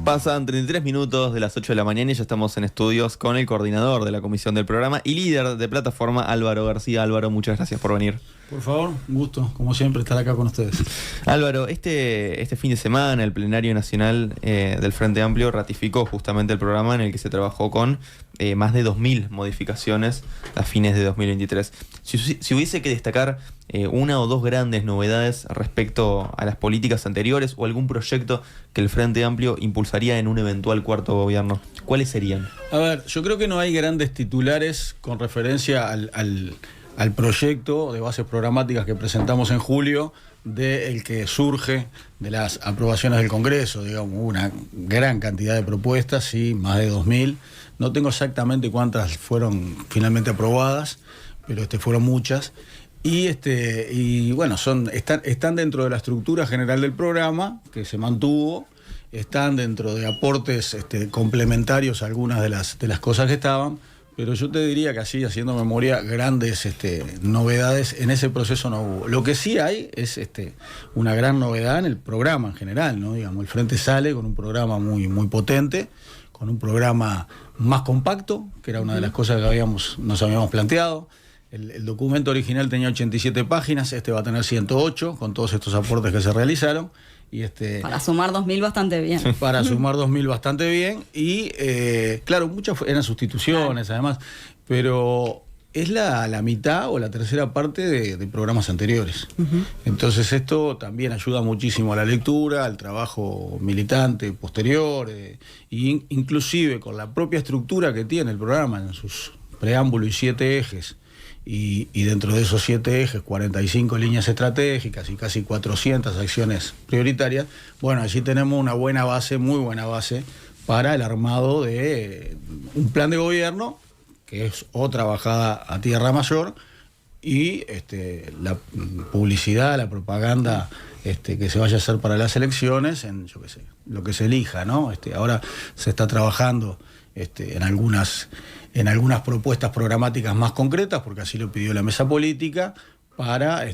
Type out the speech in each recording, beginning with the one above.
Pasan 33 minutos de las 8 de la mañana y ya estamos en estudios con el coordinador de la comisión del programa y líder de plataforma, Álvaro García. Álvaro, muchas gracias por venir. Por favor, un gusto, como siempre, estar acá con ustedes. Álvaro, este fin de semana el plenario nacional del Frente Amplio ratificó justamente el programa en el que se trabajó con más de 2.000 modificaciones a fines de 2023. Si hubiese que destacar una o dos grandes novedades respecto a las políticas anteriores o algún proyecto que el Frente Amplio impulsaría en un eventual cuarto gobierno, ¿cuáles serían? A ver, yo creo que no hay grandes titulares con referencia al proyecto de bases programáticas que presentamos en julio, del que surge de las aprobaciones del Congreso. Digamos, una gran cantidad de propuestas, sí, más de 2.000. No tengo exactamente cuántas fueron finalmente aprobadas, pero fueron muchas. Y bueno, están dentro de la estructura general del programa, que se mantuvo, están dentro de aportes complementarios a algunas de las cosas que estaban, pero yo te diría que así, haciendo memoria, grandes novedades en ese proceso no hubo. Lo que sí hay es una gran novedad en el programa en general, ¿no? Digamos, el Frente sale con un programa muy, muy potente, con un programa más compacto, que era una de las cosas que nos habíamos planteado. El documento original tenía 87 páginas, va a tener 108, con todos estos aportes que se realizaron. Para sumar 2.000 bastante bien. Para sumar 2.000 bastante bien. Y claro, muchas eran sustituciones, claro, además, pero es la mitad o la tercera parte de programas anteriores. Entonces esto también ayuda muchísimo a la lectura, al trabajo militante posterior, inclusive con la propia estructura que tiene el programa en sus preámbulos y 7 ejes. Y dentro de esos 7 ejes, 45 líneas estratégicas y casi 400 acciones prioritarias. Bueno, allí tenemos una buena base, muy buena base, para el armado de un plan de gobierno, que es otra bajada a tierra mayor, y la publicidad, la propaganda que se vaya a hacer para las elecciones, en yo qué sé, lo que se elija, ¿no? Ahora se está trabajando en algunas propuestas programáticas más concretas, porque así lo pidió la mesa política, para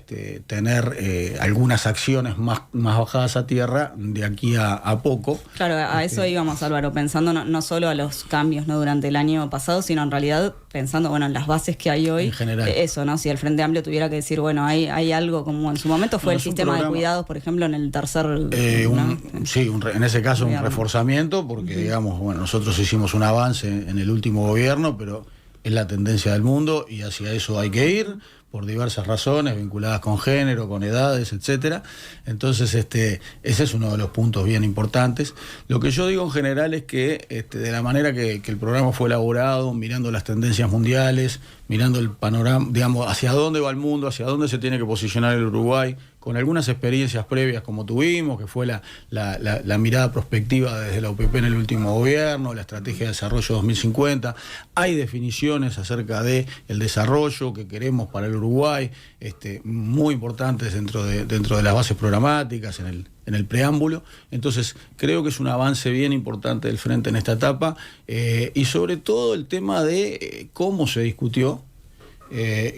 tener algunas acciones más bajadas a tierra de aquí a poco. Claro, a eso íbamos, Álvaro, pensando no solo a los cambios, ¿no?, durante el año pasado, sino en realidad pensando, en las bases que hay hoy. En general. Eso, ¿no? Si el Frente Amplio tuviera que decir, hay algo como en su momento fue el sistema de cuidados, por ejemplo, en el tercer... en ese caso un reforzamiento, porque digamos, nosotros hicimos un avance en el último gobierno, pero es la tendencia del mundo y hacia eso hay que ir, por diversas razones, vinculadas con género, con edades, etcétera. Entonces, ese es uno de los puntos bien importantes. Lo que yo digo en general es que, de la manera que el programa fue elaborado, mirando las tendencias mundiales, mirando el panorama, digamos, hacia dónde va el mundo, hacia dónde se tiene que posicionar el Uruguay, con algunas experiencias previas como tuvimos, que fue la mirada prospectiva desde la UPP en el último gobierno, la estrategia de desarrollo 2050, hay definiciones acerca de el desarrollo que queremos para el Uruguay, muy importantes dentro de las bases programáticas, en el preámbulo. Entonces creo que es un avance bien importante del Frente en esta etapa, y sobre todo el tema de cómo se discutió,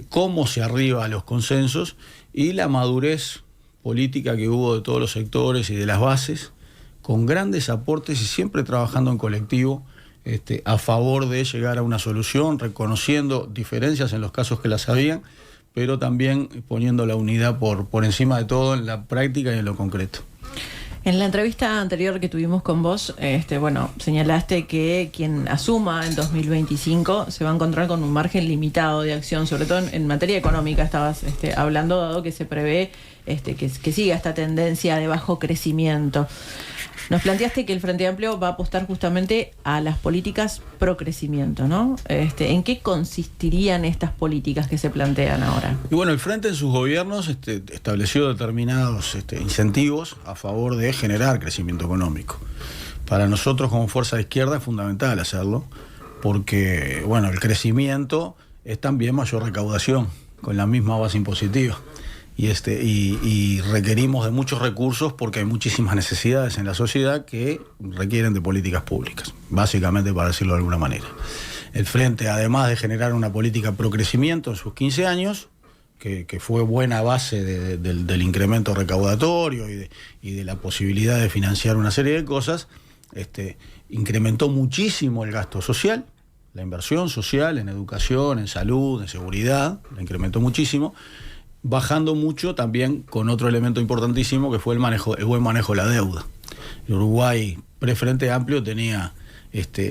cómo se arriba a los consensos y la madurez política que hubo de todos los sectores y de las bases, con grandes aportes y siempre trabajando en colectivo, a favor de llegar a una solución, reconociendo diferencias en los casos que las habían, pero también poniendo la unidad por encima de todo en la práctica y en lo concreto. En la entrevista anterior que tuvimos con vos, señalaste que quien asuma en 2025 se va a encontrar con un margen limitado de acción, sobre todo en materia económica. Estabas hablando, dado que se prevé que siga esta tendencia de bajo crecimiento. Nos planteaste que el Frente Amplio va a apostar justamente a las políticas pro crecimiento, ¿no? ¿En qué consistirían estas políticas que se plantean ahora? Y bueno, el Frente en sus gobiernos estableció determinados incentivos a favor de generar crecimiento económico. Para nosotros como fuerza de izquierda es fundamental hacerlo, porque el crecimiento es también mayor recaudación, con la misma base impositiva. Y requerimos de muchos recursos porque hay muchísimas necesidades en la sociedad que requieren de políticas públicas, básicamente, para decirlo de alguna manera. El Frente, además de generar una política pro crecimiento en sus 15 años, que fue buena base del incremento recaudatorio y de la posibilidad de financiar una serie de cosas, incrementó muchísimo el gasto social, la inversión social en educación, en salud, en seguridad, la incrementó muchísimo, bajando mucho también con otro elemento importantísimo que fue el buen manejo de la deuda. El Uruguay pre-Frente Amplio tenía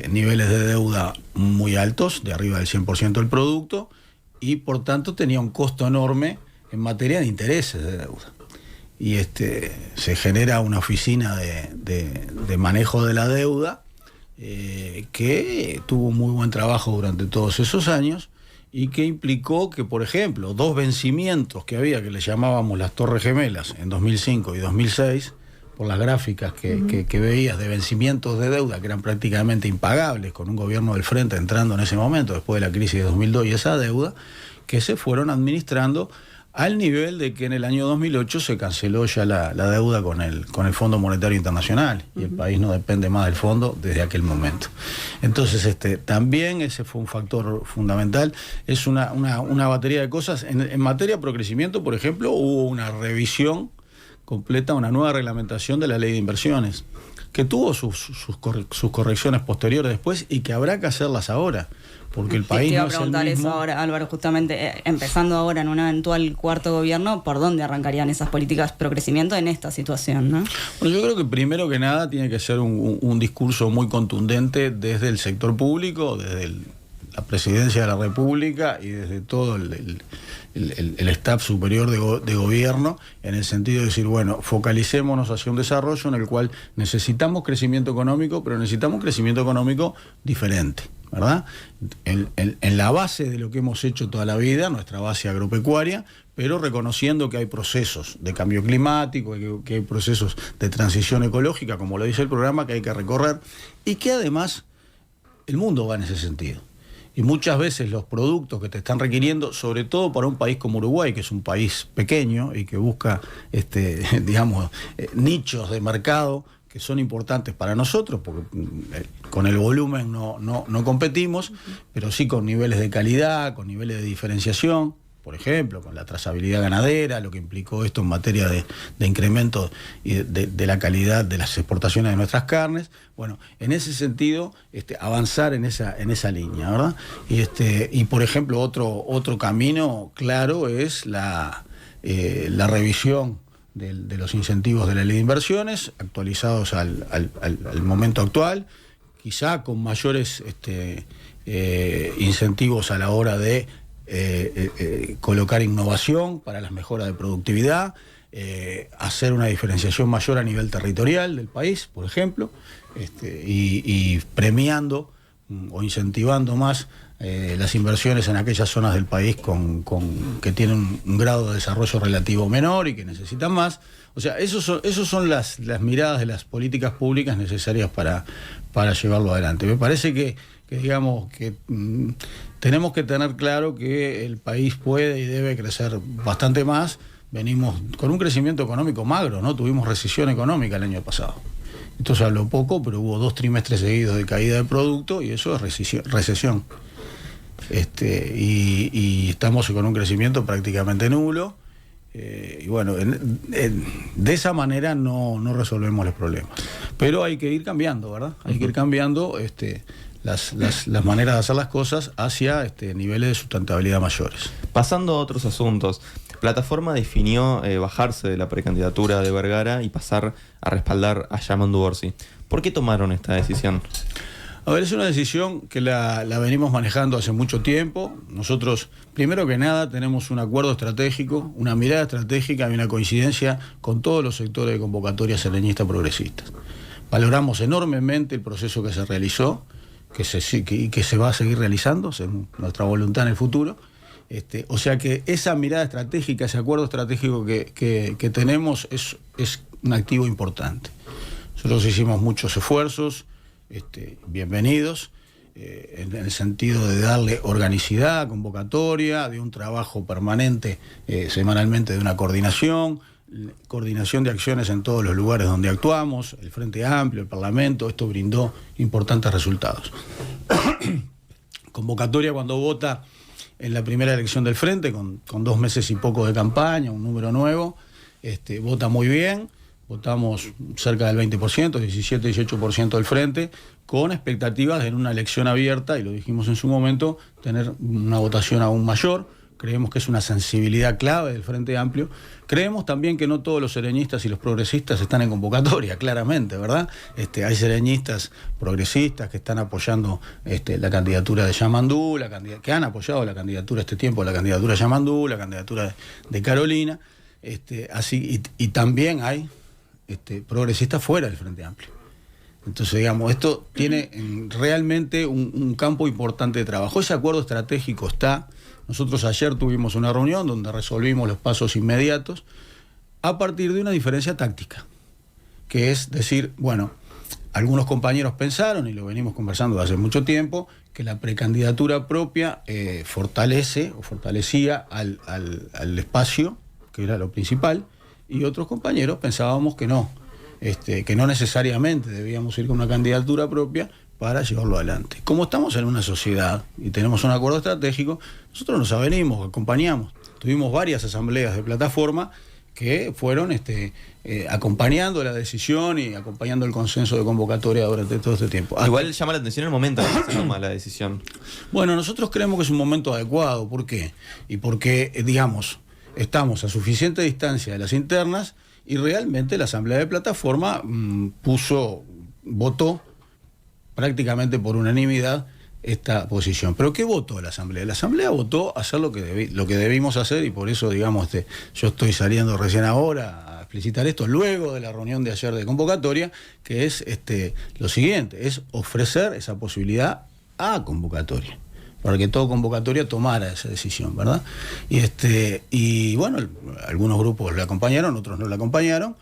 niveles de deuda muy altos, de arriba del 100% del producto, y por tanto tenía un costo enorme en materia de intereses de deuda. Y se genera una oficina de manejo de la deuda que tuvo muy buen trabajo durante todos esos años y que implicó que, por ejemplo, 2 vencimientos que había, que le llamábamos las Torres Gemelas en 2005 y 2006, por las gráficas que veías de vencimientos de deuda que eran prácticamente impagables, con un gobierno del Frente entrando en ese momento, después de la crisis de 2002 y esa deuda, que se fueron administrando al nivel de que en el año 2008 se canceló ya la deuda con el Fondo Monetario Internacional, y el país no depende más del fondo desde aquel momento. Entonces, también ese fue un factor fundamental. Es una batería de cosas. En materia de procrecimiento, por ejemplo, hubo una revisión completa, una nueva reglamentación de la ley de inversiones, que tuvo sus correcciones posteriores después y que habrá que hacerlas ahora, porque el país te iba no a preguntar es el mismo. eso ahora, Álvaro, justamente empezando ahora en un eventual cuarto gobierno, ¿por dónde arrancarían esas políticas pro crecimiento en esta situación, ¿no? Bueno, yo creo que primero que nada tiene que ser un discurso muy contundente desde el sector público, desde la Presidencia de la República y desde todo el staff superior de gobierno, en el sentido de decir, bueno, focalicémonos hacia un desarrollo en el cual necesitamos crecimiento económico, pero necesitamos crecimiento económico diferente, ¿verdad? En la base de lo que hemos hecho toda la vida, nuestra base agropecuaria, pero reconociendo que hay procesos de cambio climático, que hay procesos de transición ecológica, como lo dice el programa, que hay que recorrer, y que además el mundo va en ese sentido. Y muchas veces los productos que te están requiriendo, sobre todo para un país como Uruguay, que es un país pequeño y que busca, nichos de mercado que son importantes para nosotros, porque con el volumen no competimos, pero sí con niveles de calidad, con niveles de diferenciación, por ejemplo, con la trazabilidad ganadera, lo que implicó esto en materia de incremento de la calidad de las exportaciones de nuestras carnes. Bueno, en ese sentido, avanzar en esa línea, ¿verdad? Y por ejemplo, otro camino claro es la revisión de los incentivos de la ley de inversiones, actualizados al momento actual, quizá con mayores incentivos a la hora de colocar innovación para las mejoras de productividad, hacer una diferenciación mayor a nivel territorial del país, por ejemplo, y premiando o incentivando más las inversiones en aquellas zonas del país que tienen un grado de desarrollo relativo menor y que necesitan más. O sea, esos son las miradas de las políticas públicas necesarias para llevarlo adelante. Me parece que digamos que tenemos que tener claro que el país puede y debe crecer bastante más. Venimos con un crecimiento económico magro, ¿no? Tuvimos recesión económica el año pasado. Esto se habló poco, pero hubo 2 trimestres seguidos de caída de producto y eso es recesión. Y estamos con un crecimiento prácticamente nulo. Y bueno, de esa manera no resolvemos los problemas. Pero hay que ir cambiando, ¿verdad? Hay que ir cambiando las maneras de hacer las cosas hacia niveles de sustentabilidad mayores. Pasando a otros asuntos, Plataforma definió bajarse de la precandidatura de Vergara y pasar a respaldar a Yamandu Orsi. ¿Por qué tomaron esta decisión? A ver, es una decisión que la venimos manejando hace mucho tiempo. Nosotros, primero que nada, tenemos un acuerdo estratégico, una mirada estratégica y una coincidencia con todos los sectores de convocatoria sereñista progresistas. Valoramos enormemente el proceso que se realizó, que se va a seguir realizando, según nuestra voluntad en el futuro. O sea que esa mirada estratégica, ese acuerdo estratégico que tenemos es un activo importante. Nosotros hicimos muchos esfuerzos, bienvenidos, en el sentido de darle organicidad, convocatoria, de un trabajo permanente semanalmente, de una coordinación de acciones en todos los lugares donde actuamos, el Frente Amplio, el Parlamento. Esto brindó importantes resultados. Convocatoria cuando vota en la primera elección del Frente, con 2 meses y poco de campaña, un número nuevo, vota muy bien, votamos cerca del 20%, 17-18% del Frente, con expectativas de en una elección abierta, y lo dijimos en su momento, tener una votación aún mayor. Creemos que es una sensibilidad clave del Frente Amplio. Creemos también que no todos los sereñistas y los progresistas están en convocatoria, claramente, ¿verdad? Hay sereñistas progresistas que están apoyando la candidatura de Yamandú, que han apoyado la candidatura este tiempo, la candidatura de Yamandú, la candidatura de Carolina, y también hay progresistas fuera del Frente Amplio. Entonces, digamos, esto tiene realmente un campo importante de trabajo. Ese acuerdo estratégico está. Nosotros ayer tuvimos una reunión donde resolvimos los pasos inmediatos a partir de una diferencia táctica, que es decir, bueno, algunos compañeros pensaron, y lo venimos conversando desde hace mucho tiempo, que la precandidatura propia fortalecía al espacio, que era lo principal, y otros compañeros pensábamos que no necesariamente debíamos ir con una candidatura propia para llevarlo adelante. Como estamos en una sociedad y tenemos un acuerdo estratégico, nosotros nos avenimos, acompañamos. Tuvimos varias asambleas de plataforma que fueron acompañando la decisión y acompañando el consenso de convocatoria durante todo este tiempo. Igual llama la atención el momento en que se toma la decisión. Bueno, nosotros creemos que es un momento adecuado. ¿Por qué? Y porque, digamos, estamos a suficiente distancia de las internas y realmente la asamblea de plataforma votó prácticamente por unanimidad esta posición. ¿Pero qué votó la asamblea? La asamblea votó hacer lo que debimos hacer, y por eso, digamos, yo estoy saliendo recién ahora a explicitar esto, luego de la reunión de ayer de convocatoria, que es lo siguiente, es ofrecer esa posibilidad a convocatoria, para que todo convocatoria tomara esa decisión, ¿verdad? Y bueno, algunos grupos la acompañaron, otros no la acompañaron.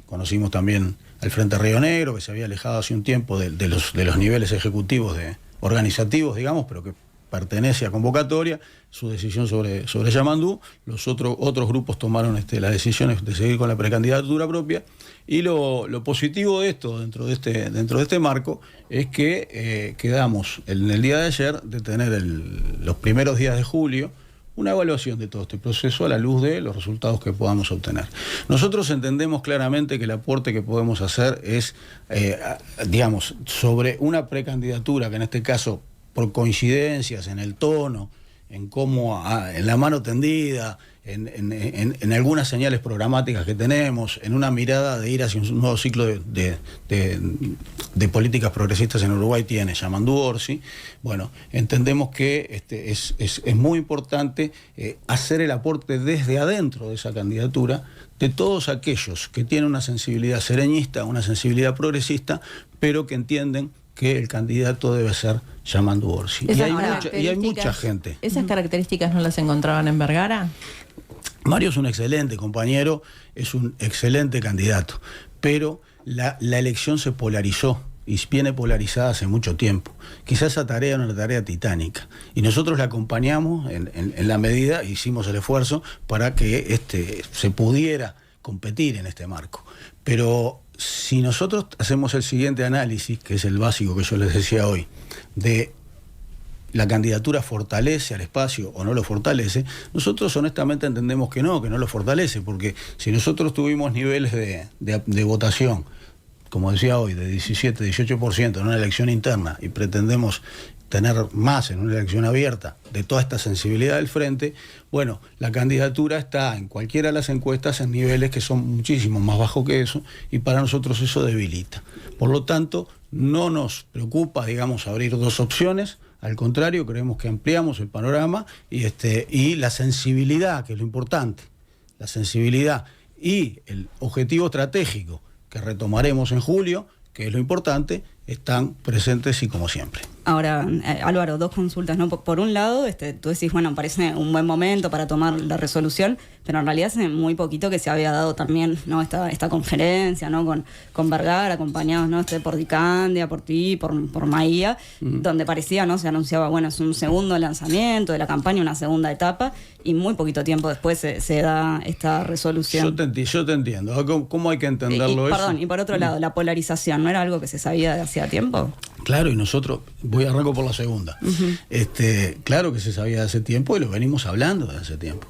Conocimos también al Frente Río Negro, que se había alejado hace un tiempo de los niveles ejecutivos organizativos, digamos, pero que pertenece a convocatoria, su decisión sobre Yamandú. Los otros grupos tomaron la decisión de seguir con la precandidatura propia. Y lo positivo de esto, dentro de este marco, es que quedamos en el día de ayer de tener los primeros días de julio una evaluación de todo este proceso a la luz de los resultados que podamos obtener. Nosotros entendemos claramente que el aporte que podemos hacer es, digamos, sobre una precandidatura que en este caso, por coincidencias en el tono, en cómo, en la mano tendida, en algunas señales programáticas que tenemos, en una mirada de ir hacia un nuevo ciclo de políticas progresistas en Uruguay tiene Yamandú Orsi. Bueno, entendemos que es muy importante hacer el aporte desde adentro de esa candidatura de todos aquellos que tienen una sensibilidad sereñista, una sensibilidad progresista, pero que entienden que el candidato debe ser Yamandú Orsi. Y hay mucha gente. ¿Esas características no las encontraban en Vergara? Mario es un excelente compañero, es un excelente candidato, pero la elección se polarizó y viene polarizada hace mucho tiempo. Quizás esa tarea era una tarea titánica y nosotros la acompañamos en la medida, hicimos el esfuerzo para que se pudiera competir en este marco. Pero si nosotros hacemos el siguiente análisis, que es el básico que yo les decía hoy, de la candidatura fortalece al espacio o no lo fortalece, nosotros honestamente entendemos que no lo fortalece, porque si nosotros tuvimos niveles de votación, como decía hoy, de 17-18% en una elección interna y pretendemos tener más en una elección abierta de toda esta sensibilidad del frente, bueno, la candidatura está en cualquiera de las encuestas en niveles que son muchísimo más bajos que eso, y para nosotros eso debilita. Por lo tanto, no nos preocupa, digamos, abrir dos opciones. Al contrario, creemos que ampliamos el panorama y la sensibilidad, que es lo importante, la sensibilidad y el objetivo estratégico que retomaremos en julio, que es lo importante, están presentes y como siempre. Ahora, Álvaro, dos consultas, ¿no? Por un lado, tú decís, bueno, parece un buen momento para tomar la resolución, pero en realidad hace muy poquito que se había dado también, ¿no?, esta conferencia, ¿no?, con Vergara, acompañados, ¿no?, por Dicandia, por ti, por Maía, donde parecía, ¿no?, se anunciaba, bueno, es un segundo lanzamiento de la campaña, una segunda etapa, y muy poquito tiempo después se da esta resolución. Yo te entiendo. ¿Cómo hay que entenderlo eso? Perdón, y por otro lado, la polarización, ¿no era algo que se sabía de hacía tiempo. Claro, y nosotros, arranco por la segunda. Claro que se sabía de hace tiempo y lo venimos hablando de hace tiempo.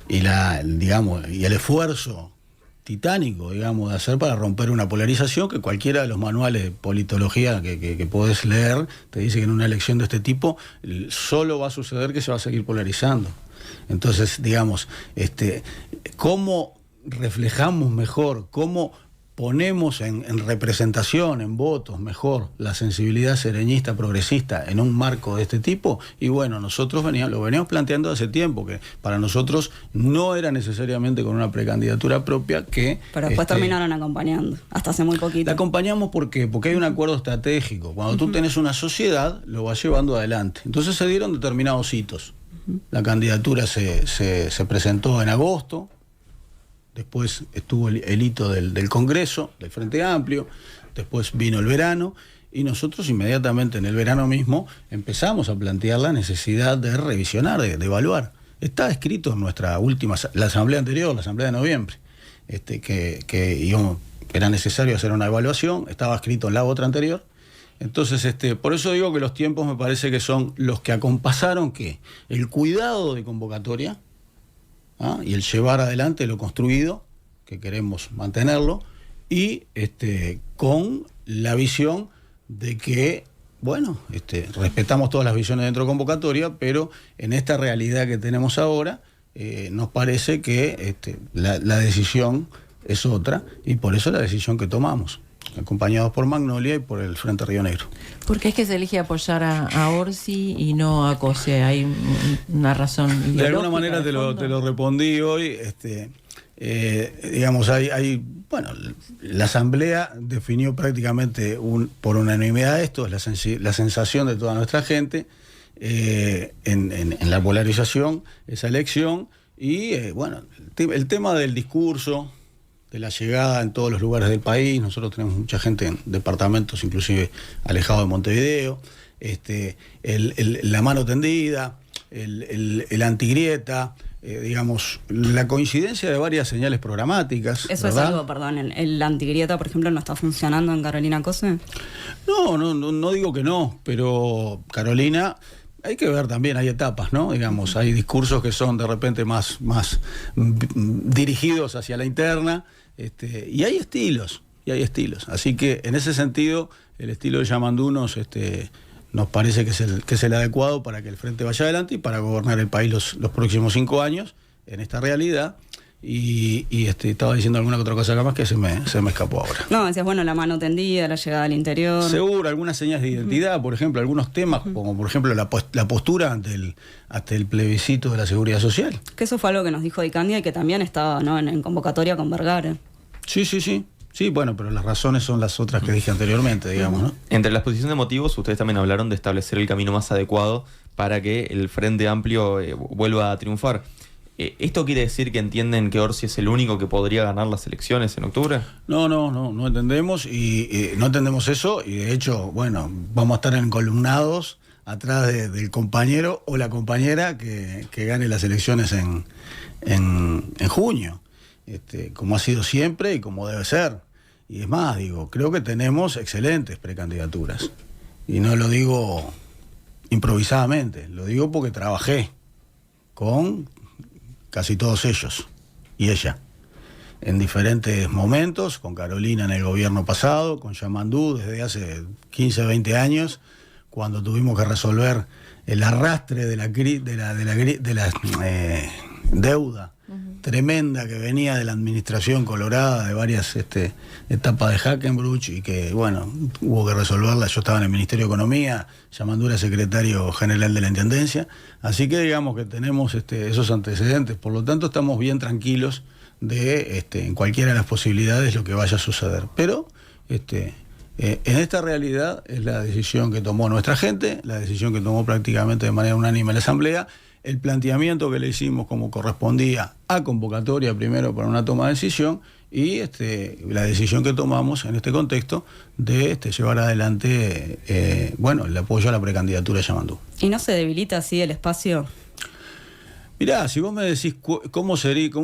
Y y el esfuerzo titánico, digamos, de hacer para romper una polarización que cualquiera de los manuales de politología que podés leer te dice que en una elección de este tipo solo va a suceder que se va a seguir polarizando. Entonces, digamos, ¿cómo reflejamos mejor, cómo ponemos en representación, en votos mejor, la sensibilidad sereñista, progresista en un marco de este tipo? Y bueno, nosotros lo veníamos planteando hace tiempo, que para nosotros no era necesariamente con una precandidatura propia que... Pero después terminaron acompañando, hasta hace muy poquito. La acompañamos porque hay un acuerdo estratégico. Cuando tú tenés una sociedad, lo vas llevando adelante. Entonces se dieron determinados hitos. La candidatura se presentó en agosto. Después estuvo el hito del Congreso, del Frente Amplio, después vino el verano y nosotros inmediatamente en el verano mismo empezamos a plantear la necesidad de revisionar, de evaluar. Está escrito en nuestra la asamblea anterior, la asamblea de noviembre, que era necesario hacer una evaluación, estaba escrito en la otra anterior. Entonces, por eso digo que los tiempos me parece que son los que acompasaron el cuidado de convocatoria, y el llevar adelante lo construido, que queremos mantenerlo, y con la visión de que, respetamos todas las visiones dentro de convocatoria, pero en esta realidad que tenemos ahora, nos parece que la decisión es otra, y por eso la decisión que tomamos, acompañados por Magnolia y por el Frente Río Negro. ¿Por qué es que se elige apoyar a Orsi y no a Cose? ¿Hay una razón ideológica? De alguna manera te lo respondí hoy. Digamos, la Asamblea definió prácticamente por unanimidad esto, es la sensación de toda nuestra gente en la polarización, esa elección, y el tema del discurso, de la llegada en todos los lugares del país. Nosotros tenemos mucha gente en departamentos inclusive alejados de Montevideo, la mano tendida, el antigrieta, digamos, la coincidencia de varias señales programáticas. Eso ¿verdad? es algo, perdón, el antigrieta, por ejemplo, ¿no está funcionando en Carolina Cose? No digo que no, pero Carolina... Hay que ver también, hay etapas, ¿no? Digamos, hay discursos que son de repente más dirigidos hacia la interna, y hay estilos. Así que en ese sentido, el estilo de Yamandú nos parece que es el adecuado para que el Frente vaya adelante y para gobernar el país los próximos 5 años en esta realidad. Y estaba diciendo alguna otra cosa acá más que se me escapó ahora. No, decías, la mano tendida, la llegada al interior. Seguro, algunas señas de identidad, por ejemplo, algunos temas, como por ejemplo la postura ante el plebiscito de la seguridad social. Que eso fue algo que nos dijo Di Candia y que también estaba, ¿no?, en convocatoria con Vergara. Sí. Sí, pero las razones son las otras que dije anteriormente, digamos, ¿no? Entre la exposición de motivos, ustedes también hablaron de establecer el camino más adecuado para que el Frente Amplio vuelva a triunfar. ¿Esto quiere decir que entienden que Orsi es el único que podría ganar las elecciones en octubre? No entendemos, y no entendemos eso, y de hecho, vamos a estar encolumnados atrás del compañero o la compañera que gane las elecciones en junio, como ha sido siempre y como debe ser. Y es más, creo que tenemos excelentes precandidaturas, y no lo digo improvisadamente, lo digo porque trabajé con casi todos ellos y ella en diferentes momentos, con Carolina en el gobierno pasado, con Yamandú desde hace 15, 20 años, cuando tuvimos que resolver el arrastre de la deuda tremenda que venía de la administración colorada de varias etapas de Hackenbruch, y que hubo que resolverla. Yo estaba en el Ministerio de Economía, Yamandú era secretario general de la Intendencia, así que digamos que tenemos esos antecedentes, por lo tanto estamos bien tranquilos de en cualquiera de las posibilidades lo que vaya a suceder, pero en esta realidad es la decisión que tomó nuestra gente, la decisión que tomó prácticamente de manera unánime la Asamblea, el planteamiento que le hicimos como correspondía a convocatoria primero para una toma de decisión, y la decisión que tomamos en este contexto de llevar adelante el apoyo a la precandidatura de Yamandú. ¿Y no se debilita así el espacio? Mirá, si vos me decís cómo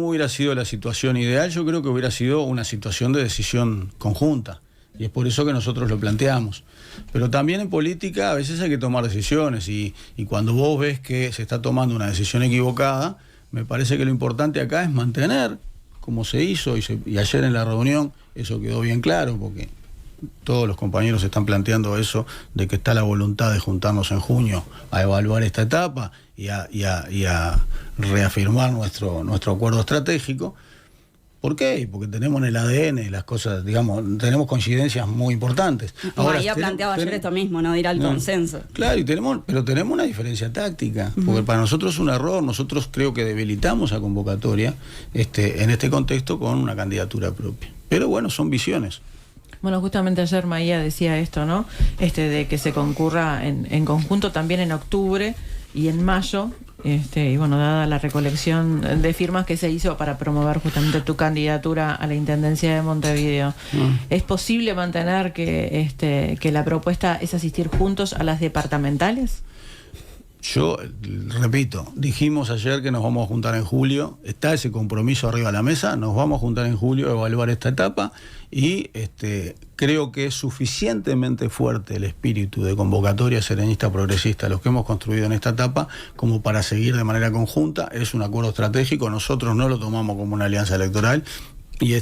hubiera sido la situación ideal, yo creo que hubiera sido una situación de decisión conjunta. Y es por eso que nosotros lo planteamos. Pero también en política a veces hay que tomar decisiones y cuando vos ves que se está tomando una decisión equivocada, me parece que lo importante acá es mantener, como se hizo y ayer en la reunión eso quedó bien claro, porque todos los compañeros están planteando eso, de que está la voluntad de juntarnos en junio a evaluar esta etapa y a reafirmar nuestro acuerdo estratégico. ¿Por qué? Porque tenemos en el ADN las cosas, digamos, tenemos coincidencias muy importantes. Ahora, ya planteaba ayer esto mismo, ¿no? De ir al consenso. Claro, pero tenemos una diferencia táctica, porque para nosotros es un error, nosotros creo que debilitamos a convocatoria en este contexto con una candidatura propia. Pero bueno, son visiones. Bueno, justamente ayer Maía decía esto, ¿no? De que se concurra en conjunto también en octubre y en mayo. Y bueno, dada la recolección de firmas que se hizo para promover justamente tu candidatura a la Intendencia de Montevideo, ¿es posible mantener que la propuesta es asistir juntos a las departamentales? Yo repito, dijimos ayer que nos vamos a juntar en julio, está ese compromiso arriba de la mesa, nos vamos a juntar en julio a evaluar esta etapa y creo que es suficientemente fuerte el espíritu de convocatoria serenista progresista, los que hemos construido en esta etapa, como para seguir de manera conjunta. Es un acuerdo estratégico, nosotros no lo tomamos como una alianza electoral. Y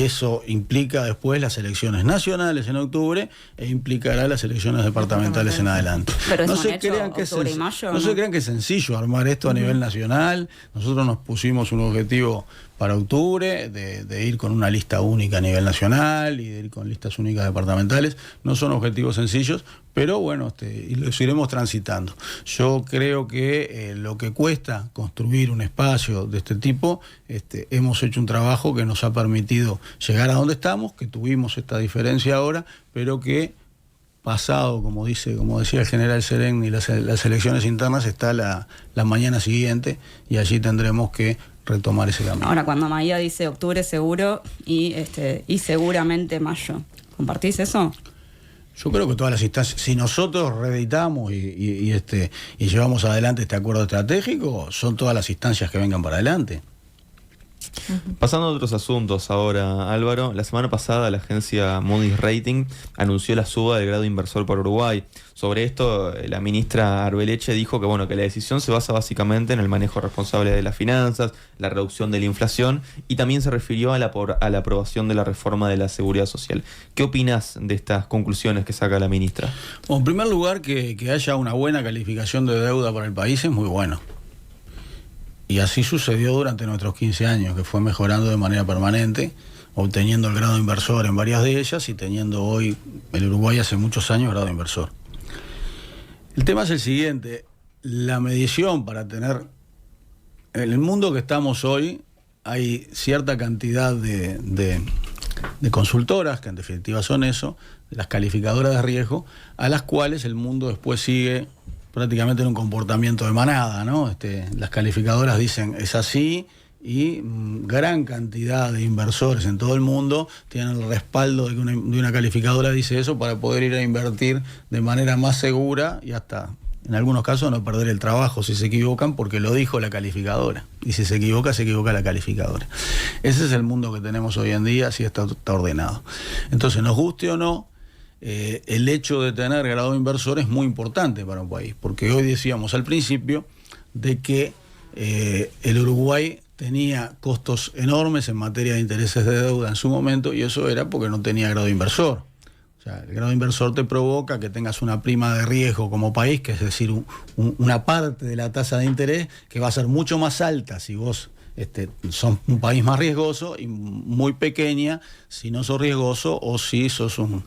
eso implica después las elecciones nacionales en octubre e implicará las elecciones departamentales en adelante. Pero no se crean que es sencillo armar esto a nivel nacional. Nosotros nos pusimos un objetivo para octubre de ir con una lista única a nivel nacional y de ir con listas únicas departamentales. No son objetivos sencillos, pero bueno, y los iremos transitando. Yo creo que lo que cuesta construir un espacio de este tipo, hemos hecho un trabajo que nos ha permitido llegar a donde estamos, que tuvimos esta diferencia ahora, pero que pasado, como decía el general Serén, y las elecciones internas, está la mañana siguiente, y allí tendremos que retomar ese camino. Ahora, cuando Maía dice octubre seguro y seguramente mayo, ¿compartís eso? Yo creo que todas las instancias, si nosotros reeditamos y llevamos adelante este acuerdo estratégico, son todas las instancias que vengan para adelante. Pasando a otros asuntos ahora, Álvaro, la semana pasada la agencia Moody's Rating anunció la suba del grado inversor para Uruguay. Sobre esto, la ministra Arbeleche dijo que la decisión se basa básicamente en el manejo responsable de las finanzas, la reducción de la inflación y también se refirió a la aprobación de la reforma de la seguridad social. ¿Qué opinas de estas conclusiones que saca la ministra? Bueno, en primer lugar, que haya una buena calificación de deuda para el país es muy bueno. Y así sucedió durante nuestros 15 años, que fue mejorando de manera permanente, obteniendo el grado inversor en varias de ellas y teniendo hoy, el Uruguay hace muchos años, grado inversor. El tema es el siguiente, la medición para tener... En el mundo que estamos hoy hay cierta cantidad de consultoras, que en definitiva son eso, de las calificadoras de riesgo, a las cuales el mundo después sigue prácticamente en un comportamiento de manada, ¿no? Las calificadoras dicen es así y gran cantidad de inversores en todo el mundo tienen el respaldo de que una calificadora dice eso para poder ir a invertir de manera más segura y hasta en algunos casos no perder el trabajo si se equivocan porque lo dijo la calificadora. Y si se equivoca la calificadora. Ese es el mundo que tenemos hoy en día, así está ordenado. Entonces, nos guste o no, el hecho de tener grado inversor es muy importante para un país, porque hoy decíamos al principio de que el Uruguay tenía costos enormes en materia de intereses de deuda en su momento, y eso era porque no tenía grado inversor. O sea, el grado inversor te provoca que tengas una prima de riesgo como país, que es decir, una parte de la tasa de interés que va a ser mucho más alta si vos son un país más riesgoso, y muy pequeña si no sos riesgoso o si sos un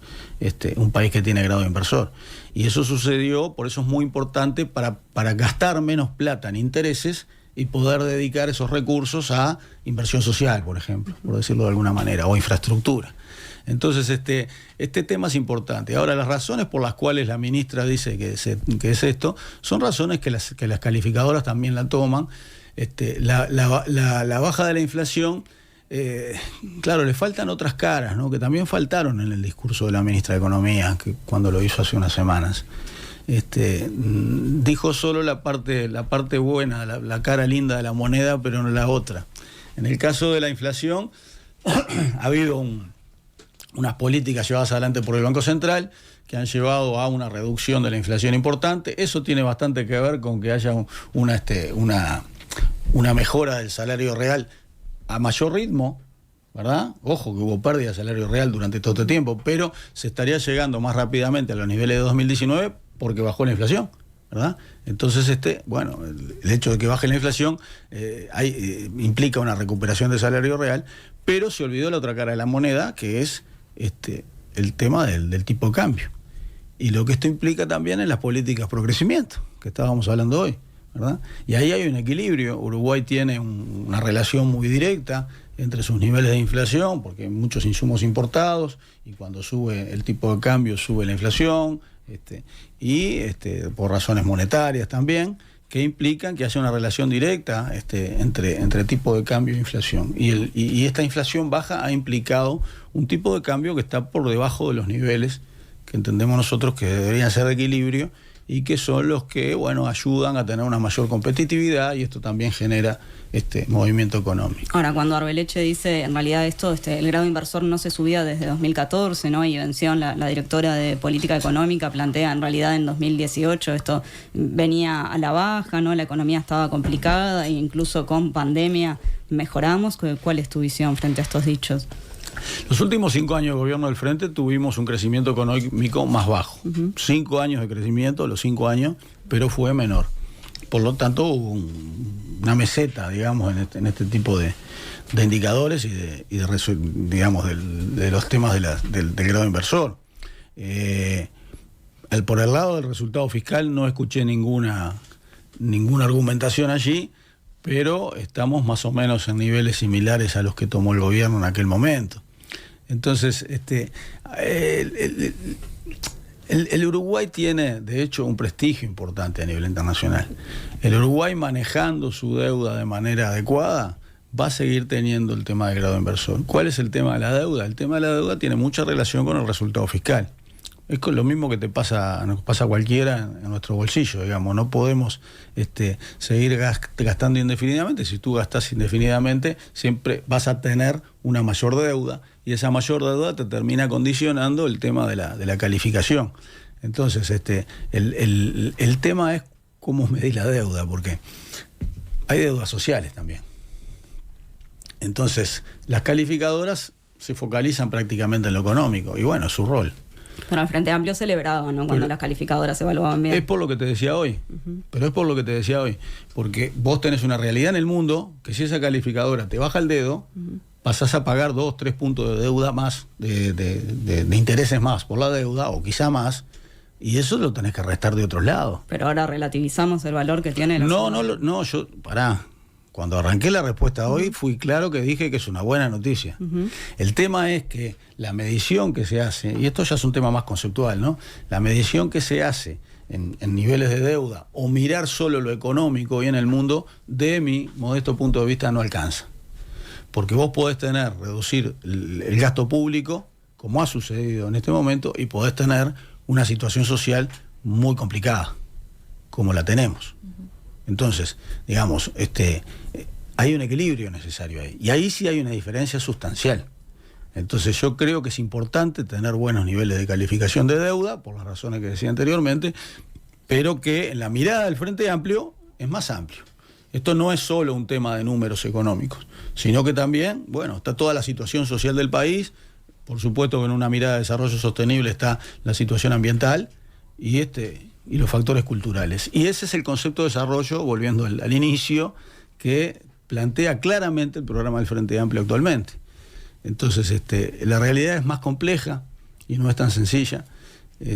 país que tiene grado inversor. Y eso sucedió, por eso es muy importante para gastar menos plata en intereses y poder dedicar esos recursos a inversión social, por ejemplo, por decirlo de alguna manera, o infraestructura. Entonces este tema es importante. Ahora, las razones por las cuales la ministra dice que es esto, son razones que las calificadoras también la toman. La baja de la inflación, claro, le faltan otras caras, ¿no? Que también faltaron en el discurso de la ministra de Economía, que cuando lo hizo hace unas semanas. Dijo solo la parte buena, la cara linda de la moneda, pero no la otra. En el caso de la inflación, ha habido unas políticas llevadas adelante por el Banco Central que han llevado a una reducción de la inflación importante. Eso tiene bastante que ver con que haya una mejora del salario real a mayor ritmo, ¿verdad? Ojo que hubo pérdida de salario real durante todo este tiempo, pero se estaría llegando más rápidamente a los niveles de 2019 porque bajó la inflación, ¿verdad? Entonces, el hecho de que baje la inflación implica una recuperación del salario real, pero se olvidó la otra cara de la moneda, que es el tema del tipo de cambio. Y lo que esto implica también en las políticas pro crecimiento, que estábamos hablando hoy, ¿verdad? Y ahí hay un equilibrio. Uruguay tiene una relación muy directa entre sus niveles de inflación, porque hay muchos insumos importados, y cuando sube el tipo de cambio sube la inflación, por razones monetarias también, que implican que haya una relación directa entre tipo de cambio e inflación. Y esta inflación baja ha implicado un tipo de cambio que está por debajo de los niveles que entendemos nosotros que deberían ser de equilibrio y que son los que, ayudan a tener una mayor competitividad, y esto también genera movimiento económico. Ahora, cuando Arbeleche dice, en realidad el grado inversor no se subía desde 2014, ¿no? Y Vención, la directora de política económica, plantea en realidad en 2018 esto venía a la baja, ¿no? La economía estaba complicada e incluso con pandemia mejoramos. ¿Cuál es tu visión frente a estos dichos? Los últimos 5 años de gobierno del Frente tuvimos un crecimiento económico más bajo. 5 años de crecimiento, los 5 años, pero fue menor. Por lo tanto, hubo una meseta, digamos, en este tipo de indicadores y de los temas del grado inversor. Por el lado del resultado fiscal no escuché ninguna argumentación allí, pero estamos más o menos en niveles similares a los que tomó el gobierno en aquel momento. Entonces, el Uruguay tiene, de hecho, un prestigio importante a nivel internacional. El Uruguay, manejando su deuda de manera adecuada, va a seguir teniendo el tema del grado inversor. ¿Cuál es el tema de la deuda? El tema de la deuda tiene mucha relación con el resultado fiscal. Es lo mismo que nos pasa a cualquiera en nuestro bolsillo, digamos. No podemos seguir gastando indefinidamente. Si tú gastas indefinidamente, siempre vas a tener una mayor deuda, y esa mayor deuda te termina condicionando el tema de la calificación. Entonces, el tema es cómo medir la deuda, porque hay deudas sociales también. Entonces, las calificadoras se focalizan prácticamente en lo económico, y es su rol. Pero el Frente Amplio celebraba, ¿no? Cuando las calificadoras se evaluaban bien. Es por lo que te decía hoy. Pero es por lo que te decía hoy. Porque vos tenés una realidad en el mundo que si esa calificadora te baja el dedo, pasás a pagar 2, 3 puntos de deuda más, de intereses más por la deuda, o quizá más, y eso lo tenés que restar de otros lados. Pero ahora relativizamos el valor que tiene. Pará. Cuando arranqué la respuesta hoy, fui claro que dije que es una buena noticia. El tema es que la medición que se hace, y esto ya es un tema más conceptual, ¿no? La medición que se hace en niveles de deuda, o mirar solo lo económico hoy en el mundo, de mi modesto punto de vista, no alcanza. Porque vos podés reducir el gasto público, como ha sucedido en este momento, y podés tener una situación social muy complicada, como la tenemos. Entonces, digamos, hay un equilibrio necesario ahí. Y ahí sí hay una diferencia sustancial. Entonces yo creo que es importante tener buenos niveles de calificación de deuda, por las razones que decía anteriormente, pero que en la mirada del Frente Amplio es más amplio. Esto no es solo un tema de números económicos, sino que también, está toda la situación social del país. Por supuesto que en una mirada de desarrollo sostenible está la situación ambiental y los factores culturales. Y ese es el concepto de desarrollo, volviendo al inicio, que plantea claramente el programa del Frente Amplio actualmente. Entonces, la realidad es más compleja y no es tan sencilla,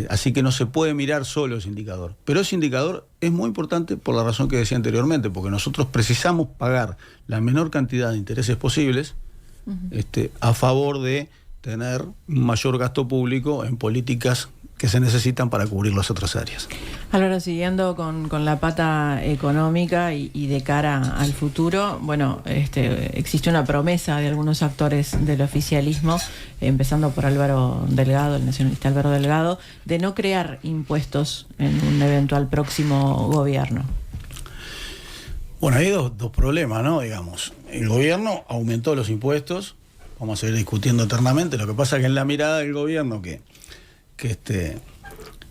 así que no se puede mirar solo ese indicador. Pero ese indicador es muy importante por la razón que decía anteriormente, porque nosotros precisamos pagar la menor cantidad de intereses posibles a favor de tener un mayor gasto público en políticas que se necesitan para cubrir las otras áreas. Ahora, siguiendo con la pata económica y de cara al futuro, existe una promesa de algunos actores del oficialismo, empezando por Álvaro Delgado, el nacionalista Álvaro Delgado, de no crear impuestos en un eventual próximo gobierno. Hay dos problemas, ¿no? Digamos, el gobierno aumentó los impuestos vamos a seguir discutiendo eternamente. Lo que pasa es que en la mirada del gobierno que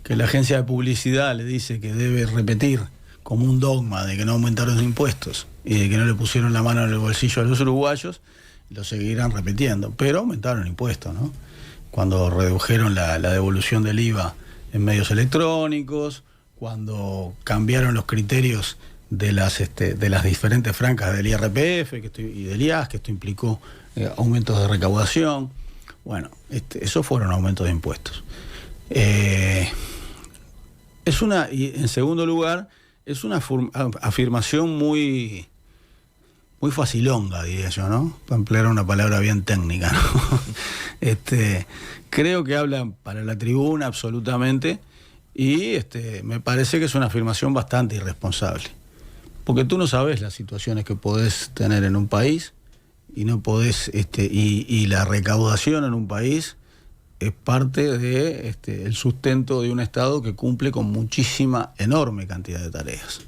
la agencia de publicidad le dice que debe repetir como un dogma de que no aumentaron los impuestos y de que no le pusieron la mano en el bolsillo a los uruguayos, lo seguirán repitiendo, pero aumentaron impuestos, ¿no? Cuando redujeron la devolución del IVA en medios electrónicos, cuando cambiaron los criterios de las diferentes francas del IRPF y del IAS, que esto implicó aumentos de recaudación. Bueno, esos fueron aumentos de impuestos. Y en segundo lugar, es una afirmación muy facilonga, diría yo, ¿no? Para emplear una palabra bien técnica, ¿no? Creo que hablan para la tribuna absolutamente y me parece que es una afirmación bastante irresponsable. Porque tú no sabes las situaciones que podés tener en un país y no podés, y la recaudación en un país es parte de el sustento de un Estado que cumple con muchísima, enorme cantidad de tareas.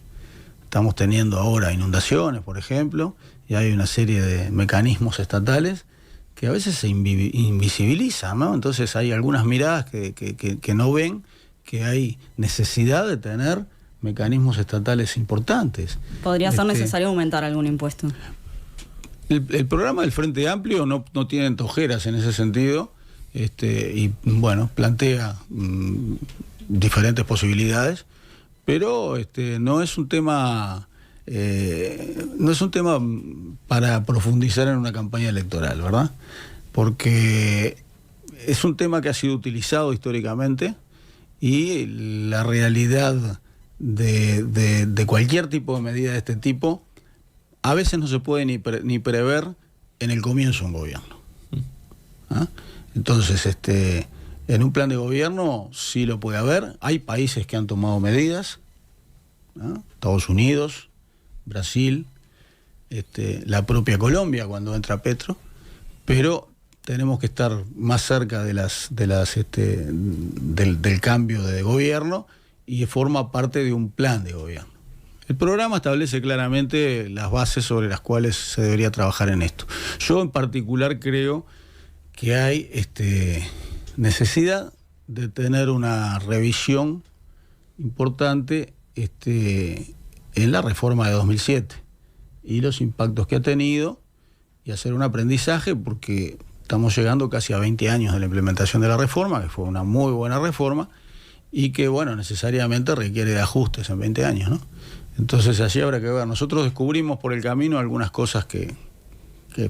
Estamos teniendo ahora inundaciones, por ejemplo, y hay una serie de mecanismos estatales que a veces se invisibilizan, ¿no? Entonces hay algunas miradas que no ven que hay necesidad de tener mecanismos estatales importantes. ¿Podría ser necesario aumentar algún impuesto? El programa del Frente Amplio no tiene antojeras en ese sentido, y bueno, plantea diferentes posibilidades, pero no es un tema para profundizar en una campaña electoral, ¿verdad? Porque es un tema que ha sido utilizado históricamente y la realidad de cualquier tipo de medida de este tipo a veces no se puede ni prever en el comienzo de un gobierno. ¿Ah? Entonces, en un plan de gobierno sí lo puede haber. Hay países que han tomado medidas, ¿no? Estados Unidos, Brasil, la propia Colombia cuando entra Petro, pero tenemos que estar más cerca del cambio de gobierno y forma parte de un plan de gobierno. El programa establece claramente las bases sobre las cuales se debería trabajar en esto. Yo en particular creo que hay necesidad de tener una revisión importante en la reforma de 2007 y los impactos que ha tenido y hacer un aprendizaje, porque estamos llegando casi a 20 años de la implementación de la reforma, que fue una muy buena reforma y que, bueno, necesariamente requiere de ajustes en 20 años, ¿no? Entonces allí habrá que ver. Nosotros descubrimos por el camino algunas cosas que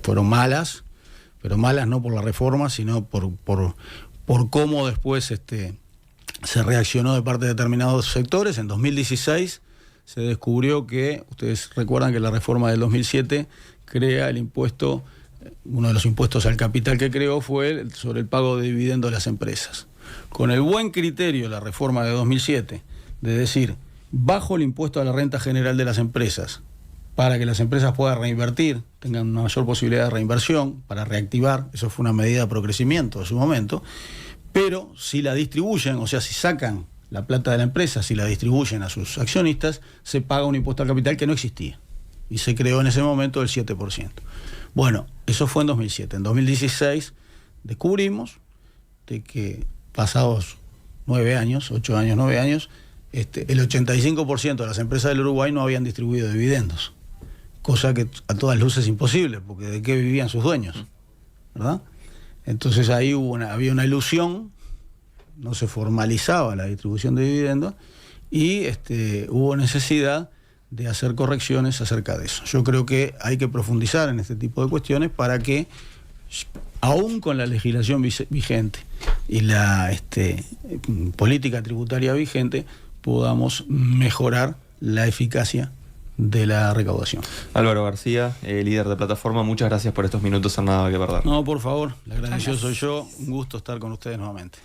fueron malas, pero malas no por la reforma, sino por cómo después se reaccionó de parte de determinados sectores. En 2016 se descubrió que, ustedes recuerdan que la reforma del 2007 crea el impuesto, uno de los impuestos al capital que creó fue sobre el pago de dividendos de las empresas. Con el buen criterio de la reforma de 2007, de decir, bajo el impuesto a la renta general de las empresas, para que las empresas puedan reinvertir, tengan una mayor posibilidad de reinversión, para reactivar, eso fue una medida pro crecimiento en su momento, pero si la distribuyen, o sea, si sacan la plata de la empresa, si la distribuyen a sus accionistas, se paga un impuesto al capital que no existía, y se creó en ese momento el 7%. Bueno, eso fue en 2007. En 2016 descubrimos de que pasados 9 años, 8 años, 9 años, el 85% de las empresas del Uruguay no habían distribuido dividendos, cosa que a todas luces es imposible, porque ¿de qué vivían sus dueños? ¿Verdad? Entonces ahí había una ilusión, no se formalizaba la distribución de dividendos y hubo necesidad de hacer correcciones acerca de eso. Yo creo que hay que profundizar en este tipo de cuestiones para que, aún con la legislación vigente y la política tributaria vigente, podamos mejorar la eficacia de la recaudación. Álvaro García, líder de plataforma, muchas gracias por estos minutos en Nada que Perder. No, por favor, el agradecido soy yo, un gusto estar con ustedes nuevamente.